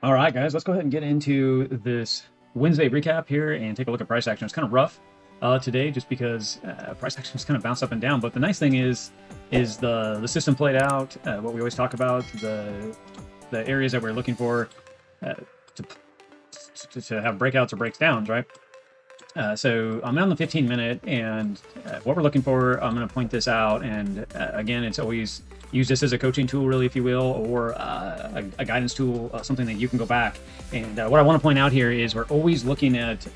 All right, guys, let's go ahead and get into this Wednesday recap here and take a look at price action. It's kind of rough today just because price action is kind of bounced up and down. But the nice thing is the system played out. What we always talk about, the areas that we're looking for uh, to have breakouts or breaks downs, right? So I'm on the 15 minute, and what we're looking for, I'm going to point this out. And again, it's always use this as a coaching tool, really, if you will, or a guidance tool, something that you can go back. And what I want to point out here is we're always looking at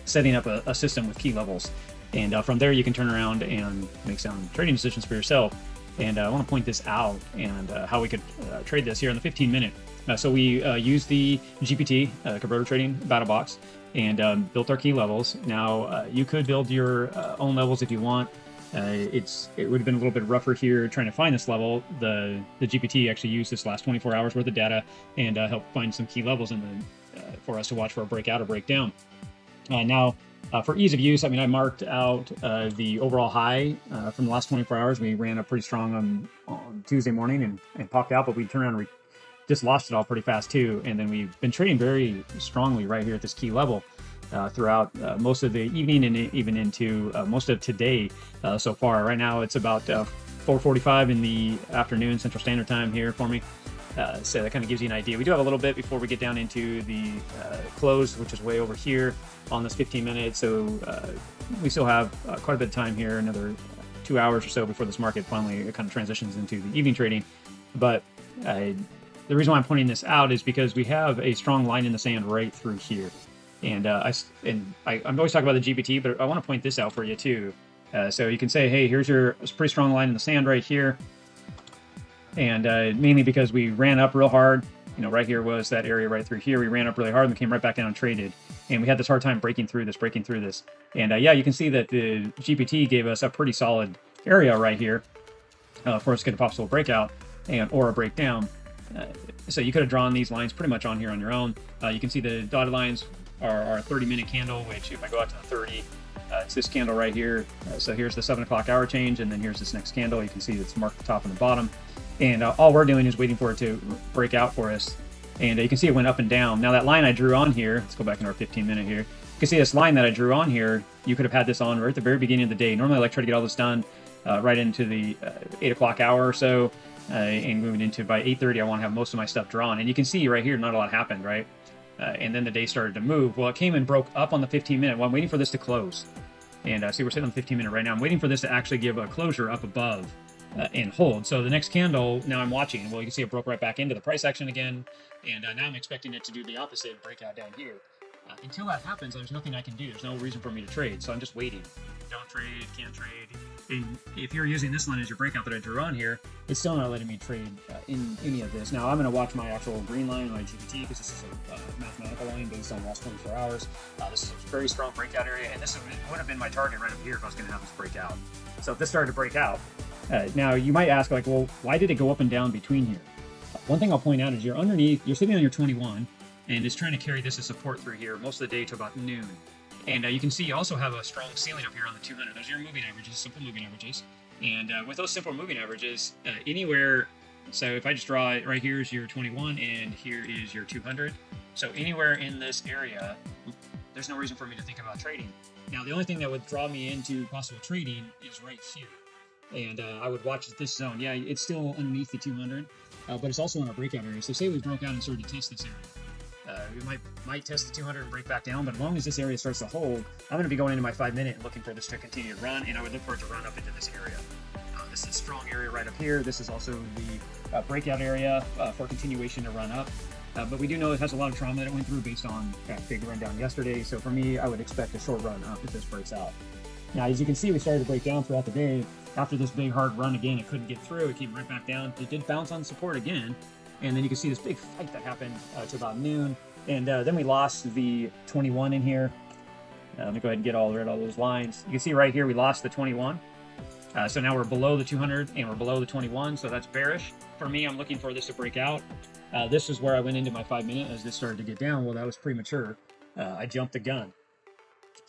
setting up a system with key levels. And from there, you can turn around and make sound trading decisions for yourself. And I want to point this out and how we could trade this here in the 15 minute. So we use the GPT, Kabroda Trading Battle Box, and built our key levels. Now you could build your own levels if you want. It would have been a little bit rougher here trying to find this level. The GPT actually used this last 24 hours worth of data and helped find some key levels for us to watch for a breakout or breakdown. Now, for ease of use, I mean, I marked out the overall high from the last 24 hours. We ran up pretty strong on Tuesday morning and popped out, but we turned around and just lost it all pretty fast too. And then we've been trading very strongly right here at this key level throughout most of the evening and even into most of today so far. Right now, it's about 4:45 in the afternoon Central Standard Time here for me. So that kind of gives you an idea. We do have a little bit before we get down into the close, which is way over here on this 15 minutes. So we still have quite a bit of time here, another 2 hours or so before this market finally kind of transitions into the evening trading. But the reason why I'm pointing this out is because we have a strong line in the sand right through here. And I'm always talking about the GPT, but I want to point this out for you too. So you can say, hey, here's your pretty strong line in the sand right here. And mainly because we ran up real hard. You know, right here was that area right through here. We ran up really hard and came right back down and traded. And we had this hard time breaking through this. And yeah, you can see that the GPT gave us a pretty solid area right here for us to get a possible breakout or a breakdown. So you could have drawn these lines pretty much on here on your own. You can see the dotted lines are our 30-minute candle, which if I go out to the 30, it's this candle right here. So here's the 7 o'clock hour change, and then here's this next candle. You can see it's marked the top and the bottom. And all we're doing is waiting for it to break out for us. And you can see it went up and down. Now that line I drew on here, let's go back into our 15-minute here. You can see this line that I drew on here, you could have had this on right at the very beginning of the day. Normally I like try to get all this done right into the 8 o'clock hour or so. And moving into by 8:30, I want to have most of my stuff drawn. And you can see right here, not a lot happened, right? And then the day started to move. Well, it came and broke up on the 15-minute. Well, I'm waiting for this to close. And see, we're sitting on the 15-minute right now. I'm waiting for this to actually give a closure up above and hold. So the next candle, now I'm watching. Well, you can see it broke right back into the price action again. And now I'm expecting it to do the opposite and break out down here. Until that happens, there's nothing I can do. There's no reason for me to trade. So I'm just waiting. Don't trade, can't trade. And if you're using this line as your breakout that I drew on here, it's still not letting me trade in any of this. Now I'm going to watch my actual green line on my GPT because this is a mathematical line based on the last 24 hours. This is a very strong breakout area, and this would have been my target right up here if I was going to have this breakout. So if this started to break out, now you might ask, like, well, why did it go up and down between here? One thing I'll point out is you're sitting on your 21, and it's trying to carry this as support through here most of the day to about noon. And you can see you also have a strong ceiling up here on the 200. Those are your moving averages, simple moving averages. And with those simple moving averages, anywhere, so if I just draw it, right here is your 21 and here is your 200. So anywhere in this area, there's no reason for me to think about trading. Now, the only thing that would draw me into possible trading is right here. And I would watch this zone. Yeah, it's still underneath the 200, but it's also in our breakout area. So say we broke out and started to test this area. We might test the 200 and break back down, but as long as this area starts to hold, I'm going to be going into my 5-minute and looking for this to continue to run, and I would look for it to run up into this area. This is a strong area right up here. This is also the breakout area for continuation to run up. But we do know it has a lot of trauma that it went through based on that big run down yesterday. So for me, I would expect a short run up if this breaks out. Now, as you can see, we started to break down throughout the day. After this big hard run again, it couldn't get through. It came right back down. It did bounce on support again. And then you can see this big fight that happened to about noon. And then we lost the 21 in here. Let me go ahead and get rid of all those lines. You can see right here we lost the 21. So now we're below the 200 and we're below the 21. So that's bearish. For me, I'm looking for this to break out. This is where I went into my 5-minute as this started to get down. Well, that was premature. I jumped the gun.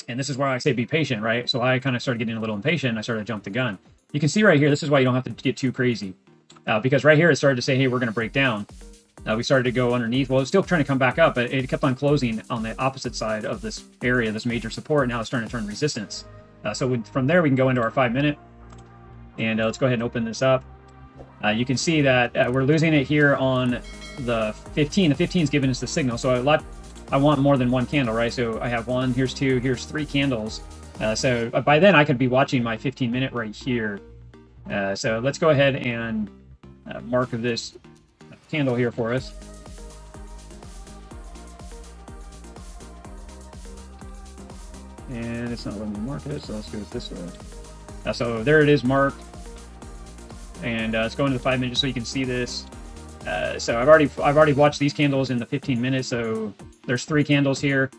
And this is where I say be patient, right? So I kind of started getting a little impatient. I started to jump the gun. You can see right here, this is why you don't have to get too crazy. Because right here it started to say, hey, we're going to break down. we started to go underneath. Well, it was still trying to come back up, but it kept on closing on the opposite side of this area, this major support. Now it's starting to turn resistance. From there, we can go into our 5 minute, and let's go ahead and open this up. You can see that we're losing it here on the 15. The 15 is giving us the signal. So I want more than one candle, right? So I have one, here's two, here's three candles. So by then I could be watching my 15 minute right here. So let's go ahead and mark this candle here for us. And it's not letting me mark it, so let's do it this way. So there it is marked. And let's go into the 5 minutes so you can see this. So I've already watched these candles in the 15 minutes. So there's 3 candles here.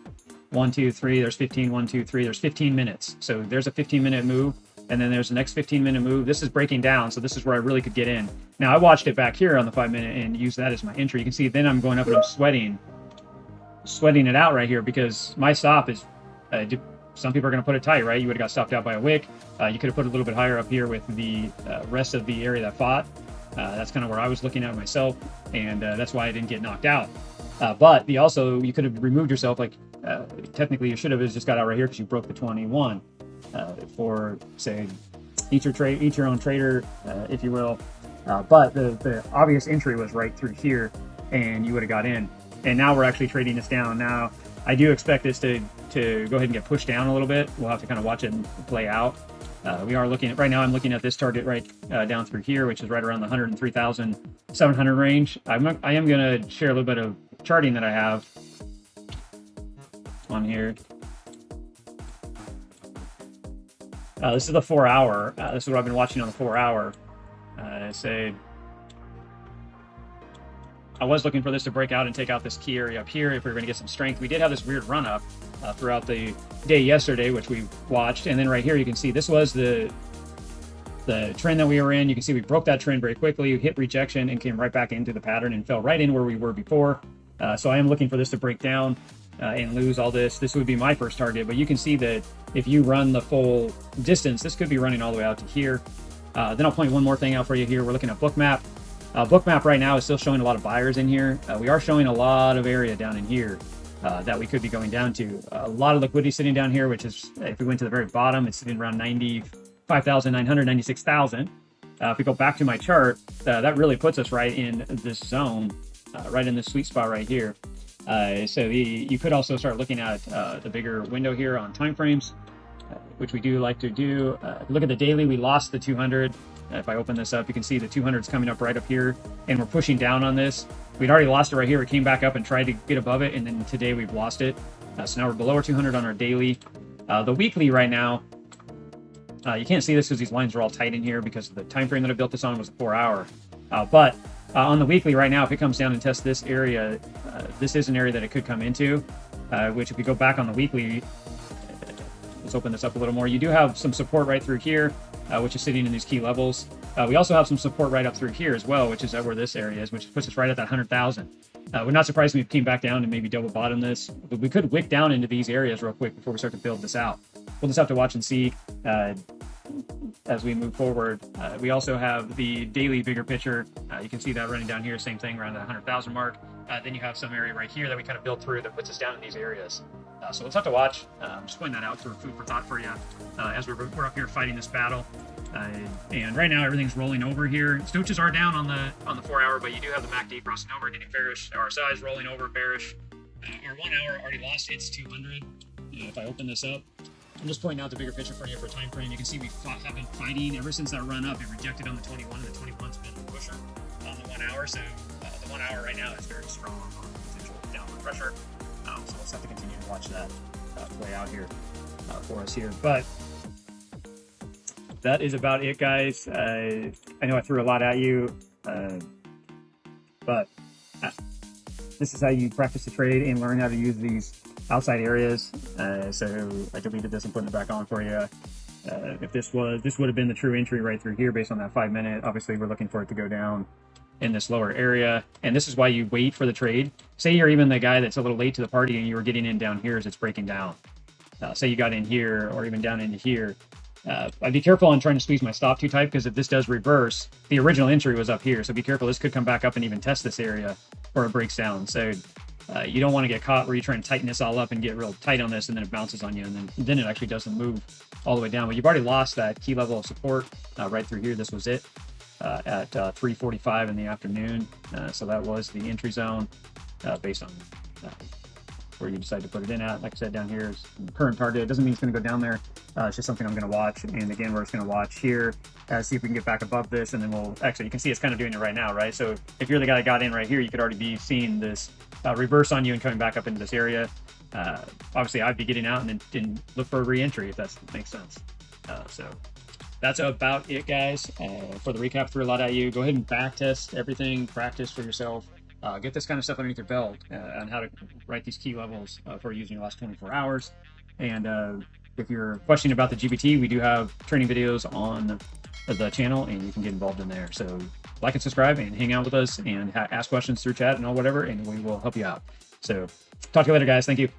1, 2, 3. There's 15. 1, 2, 3. There's 15 minutes. So there's a 15-minute move, and then there's the next 15-minute move. This is breaking down, so this is where I really could get in. Now I watched it back here on the 5 minute and used that as my entry. You can see then I'm going up and I'm sweating it out right here because my stop is. Some people are going to put it tight, right? You would have got stopped out by a wick. You could have put it a little bit higher up here with the rest of the area that fought. That's kind of where I was looking at myself, and that's why I didn't get knocked out. But you could have removed yourself, like technically you should have just got out right here because you broke the 21 for, say, each your own trader, if you will. But the obvious entry was right through here, and you would have got in. And now we're actually trading this down. Now, I do expect this to go ahead and get pushed down a little bit. We'll have to kind of watch it play out. We are looking at, right now I'm looking at this target right down through here, which is right around the 103,700 range. I am going to share a little bit of charting that I have on here. This is the 4 hour. This is what I've been watching on the 4 hour. I was looking for this to break out and take out this key area up here if we were going to get some strength. We did have this weird run up throughout the day yesterday, which we watched. And then right here, you can see this was the trend that we were in. You can see we broke that trend very quickly, hit rejection, and came right back into the pattern and fell right in where we were before. So I am looking for this to break down and lose all this. This would be my first target, but you can see that if you run the full distance, this could be running all the way out to here. Then I'll point one more thing out for you here. We're looking at Bookmap. Bookmap right now is still showing a lot of buyers in here. We are showing a lot of area down in here that we could be going down to. A lot of liquidity sitting down here, which is, if we went to the very bottom, it's sitting around 95,900, 96,000. If we go back to my chart, that really puts us right in this zone, right in this sweet spot right here. So you could also start looking at the bigger window here on timeframes, which we do like to do. Look at the daily, we lost the 200. If I open this up, you can see the 200 is coming up right up here, and we're pushing down on this. We'd already lost it right here. It came back up and tried to get above it, and then today we've lost it. So now we're below our 200 on our daily. The weekly right now, you can't see this because these lines are all tight in here because the time frame that I built this on was a 4 hour. But on the weekly right now, if it comes down and tests this area, this is an area that it could come into, which if we go back on the weekly, let's open this up a little more. You do have some support right through here, which is sitting in these key levels. We also have some support right up through here as well, which is where this area is, which puts us right at that 100,000. We're not surprised we came back down and maybe double bottom this, but we could wick down into these areas real quick before we start to build this out. We'll just have to watch and see as we move forward. We also have the daily bigger picture. You can see that running down here, same thing around the 100,000 mark. Then you have some area right here that we kind of built through that puts us down in these areas. So let's have to watch. Just pointing that out for food for thought for you as we're up here fighting this battle. And right now everything's rolling over here. Stooches are down on the 4 hour, but you do have the MACD crossing over, getting bearish. RSI is rolling over, bearish. Our 1 hour already lost its 200. If I open this up, I'm just pointing out the bigger picture for you for time frame. You can see we have been fighting ever since that run up. It rejected on the 21, and the 21's been a pusher on the 1 hour. So the 1 hour right now is very strong on potential downward pressure. So let's have to continue to watch that play out here for us here. But that is about it, guys. I know I threw a lot at you, but this is how you practice the trade and learn how to use these outside areas. So I deleted this and put it back on for you. If this would have been the true entry right through here based on that 5 minute. Obviously, we're looking for it to go down in this lower area, and this is why you wait for the trade. Say you're even the guy that's a little late to the party and you were getting in down here as it's breaking down. Say you got in here or even down into here. I'd be careful on trying to squeeze my stop too tight, because if this does reverse, the original entry was up here, so be careful. This could come back up and even test this area or it breaks down. So you don't want to get caught where you're trying to tighten this all up and get real tight on this, and then it bounces on you, and then it actually doesn't move all the way down. But you've already lost that key level of support right through here. This was it at 3:45 in the afternoon. So that was the entry zone based on where you decide to put it in at. Like I said, down here is current target. It doesn't mean it's going to go down there. It's just something I'm going to watch. And again, we're just going to watch here, see if we can get back above this, and then we'll actually, you can see it's kind of doing it right now, right? So if you're the guy that got in right here, you could already be seeing this reverse on you and coming back up into this area. Obviously, I'd be getting out and then look for a re-entry if that makes sense. So that's about it, guys. For the recap, threw a lot at you. Go ahead and backtest everything, practice for yourself. Get this kind of stuff underneath your belt on how to write these key levels for using the last 24 hours. And if you're questioning about the GPT, we do have training videos on the channel, and you can get involved in there. So like and subscribe and hang out with us and ask questions through chat and all whatever, and we will help you out. So talk to you later, guys. Thank you.